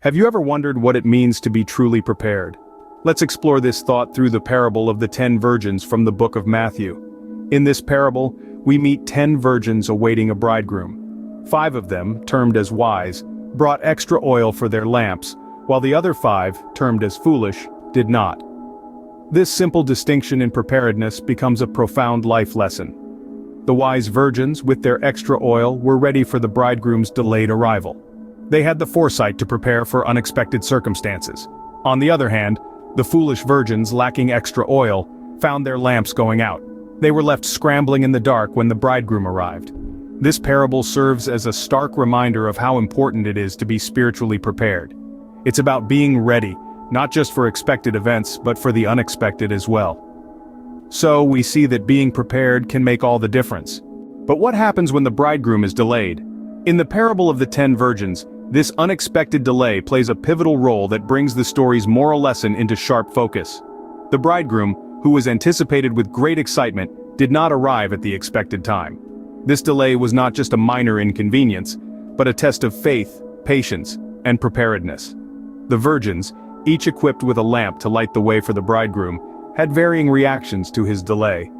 Have you ever wondered what it means to be truly prepared? Let's explore this thought through the parable of the 10 virgins from the book of Matthew. In this parable, we meet 10 virgins awaiting a bridegroom. 5 of them, termed as wise, brought extra oil for their lamps, while the other 5, termed as foolish, did not. This simple distinction in preparedness becomes a profound life lesson. The wise virgins, with their extra oil, were ready for the bridegroom's delayed arrival. They had the foresight to prepare for unexpected circumstances. On the other hand, the foolish virgins, lacking extra oil, found their lamps going out. They were left scrambling in the dark when the bridegroom arrived. This parable serves as a stark reminder of how important it is to be spiritually prepared. It's about being ready, not just for expected events, but for the unexpected as well. So we see that being prepared can make all the difference. But what happens when the bridegroom is delayed? In the parable of the 10 virgins, this unexpected delay plays a pivotal role that brings the story's moral lesson into sharp focus. The bridegroom, who was anticipated with great excitement, did not arrive at the expected time. This delay was not just a minor inconvenience, but a test of faith, patience, and preparedness. The virgins, each equipped with a lamp to light the way for the bridegroom, had varying reactions to his delay.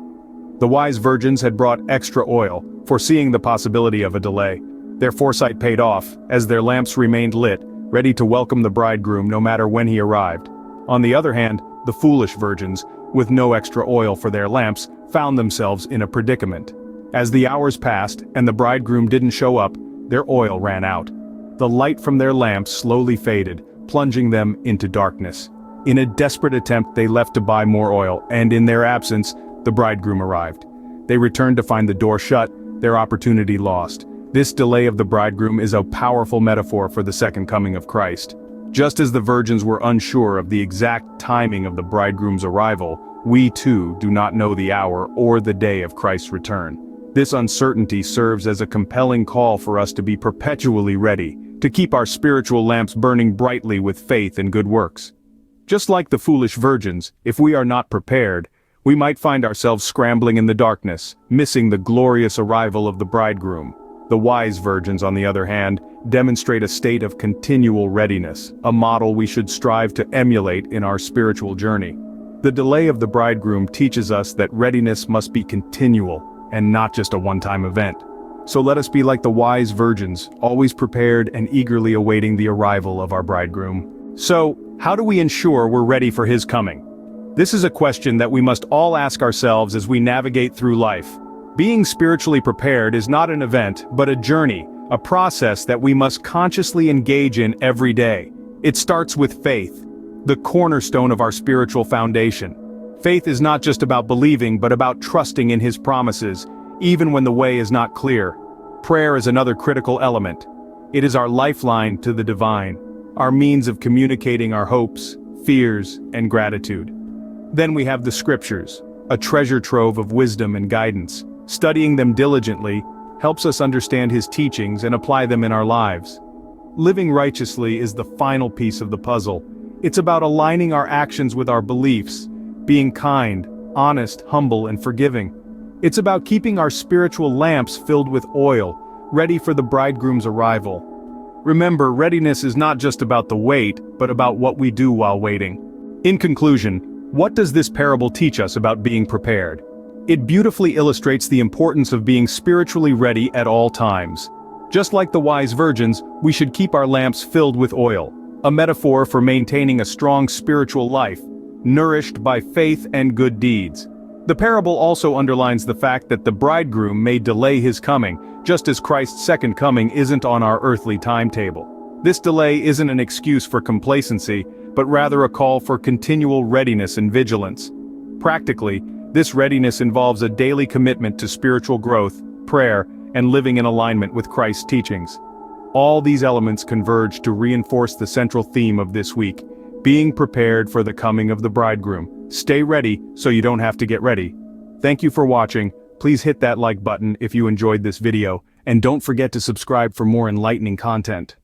The wise virgins had brought extra oil, foreseeing the possibility of a delay. Their foresight paid off, as their lamps remained lit, ready to welcome the bridegroom no matter when he arrived. On the other hand, the foolish virgins, with no extra oil for their lamps, found themselves in a predicament. As the hours passed and the bridegroom didn't show up, their oil ran out. The light from their lamps slowly faded, plunging them into darkness. In a desperate attempt, they left to buy more oil, and in their absence, the bridegroom arrived. They returned to find the door shut, their opportunity lost. This delay of the bridegroom is a powerful metaphor for the second coming of Christ. Just as the virgins were unsure of the exact timing of the bridegroom's arrival, we too do not know the hour or the day of Christ's return. This uncertainty serves as a compelling call for us to be perpetually ready, to keep our spiritual lamps burning brightly with faith and good works. Just like the foolish virgins, if we are not prepared, we might find ourselves scrambling in the darkness, missing the glorious arrival of the bridegroom. The wise virgins, on the other hand, demonstrate a state of continual readiness, a model we should strive to emulate in our spiritual journey. The delay of the bridegroom teaches us that readiness must be continual, and not just a one-time event. So let us be like the wise virgins, always prepared and eagerly awaiting the arrival of our bridegroom. So, how do we ensure we're ready for his coming? This is a question that we must all ask ourselves as we navigate through life. Being spiritually prepared is not an event, but a journey, a process that we must consciously engage in every day. It starts with faith, the cornerstone of our spiritual foundation. Faith is not just about believing, but about trusting in his promises, even when the way is not clear. Prayer is another critical element. It is our lifeline to the divine, our means of communicating our hopes, fears, and gratitude. Then we have the scriptures, a treasure trove of wisdom and guidance. Studying them diligently helps us understand his teachings and apply them in our lives. Living righteously is the final piece of the puzzle. It's about aligning our actions with our beliefs, being kind, honest, humble, and forgiving. It's about keeping our spiritual lamps filled with oil, ready for the bridegroom's arrival. Remember, readiness is not just about the wait, but about what we do while waiting. In conclusion, what does this parable teach us about being prepared? It beautifully illustrates the importance of being spiritually ready at all times. Just like the wise virgins, we should keep our lamps filled with oil, a metaphor for maintaining a strong spiritual life, nourished by faith and good deeds. The parable also underlines the fact that the bridegroom may delay his coming, just as Christ's second coming isn't on our earthly timetable. This delay isn't an excuse for complacency, but rather a call for continual readiness and vigilance. Practically, this readiness involves a daily commitment to spiritual growth, prayer, and living in alignment with Christ's teachings. All these elements converge to reinforce the central theme of this week: being prepared for the coming of the bridegroom. Stay ready so you don't have to get ready. Thank you for watching. Please hit that like button if you enjoyed this video, and don't forget to subscribe for more enlightening content.